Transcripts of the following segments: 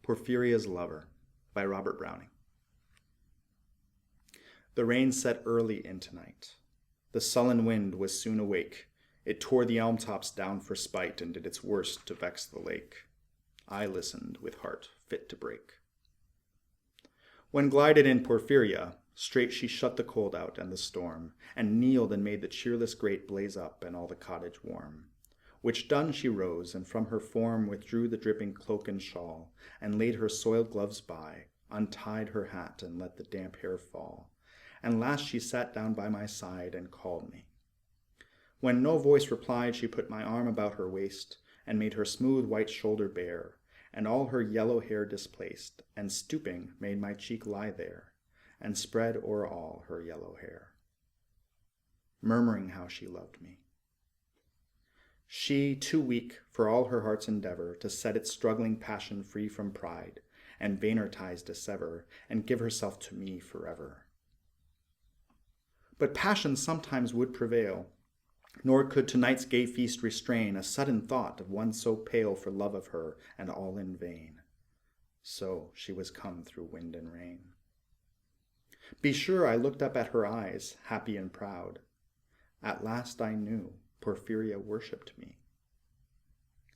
Porphyria's Lover by Robert Browning. The rain set early into night. The sullen wind was soon awake. It tore the elm-tops down for spite and did its worst to vex the lake. I listened with heart fit to break. When glided in Porphyria, straight she shut the cold out and the storm, and kneeled and made the cheerless grate blaze up and all the cottage warm. Which done she rose, and from her form withdrew the dripping cloak and shawl, and laid her soiled gloves by, untied her hat and let the damp hair fall. And last she sat down by my side and called me. When no voice replied, she put my arm about her waist, and made her smooth white shoulder bare, and all her yellow hair displaced, and stooping made my cheek lie there, and spread o'er all her yellow hair, murmuring how she loved me. She, too weak for all her heart's endeavor to set its struggling passion free from pride, and vainer ties dissever, and give herself to me forever. But passion sometimes would prevail, nor could tonight's gay feast restrain a sudden thought of one so pale for love of her, and all in vain. So she was come through wind and rain. Be sure I looked up at her eyes, happy and proud. At last I knew Porphyria worshipped me.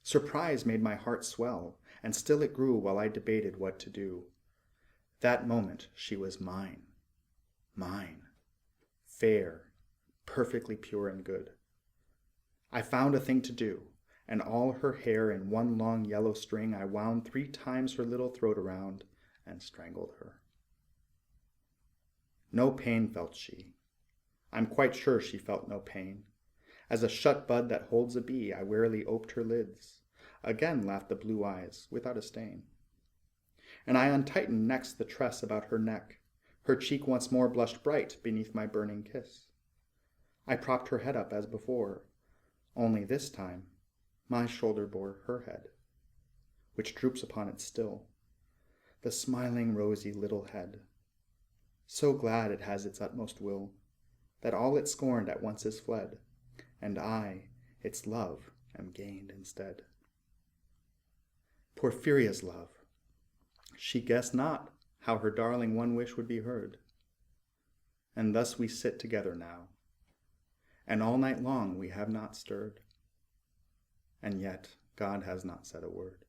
Surprise made my heart swell, and still it grew while I debated what to do. That moment she was mine, mine, fair, perfectly pure and good. I found a thing to do, and all her hair in one long yellow string I wound 3 times her little throat around and strangled her. No pain felt she. I'm quite sure she felt no pain. As a shut bud that holds a bee, I warily oped her lids. Again laughed the blue eyes, without a stain. And I untightened next the tress about her neck. Her cheek once more blushed bright beneath my burning kiss. I propped her head up as before, only this time my shoulder bore her head, which droops upon it still, the smiling rosy little head. So glad it has its utmost will, that all it scorned at once is fled, and I, its love, am gained instead. Porphyria's love. She guessed not how her darling one wish would be heard. And thus we sit together now, and all night long we have not stirred. And yet God has not said a word.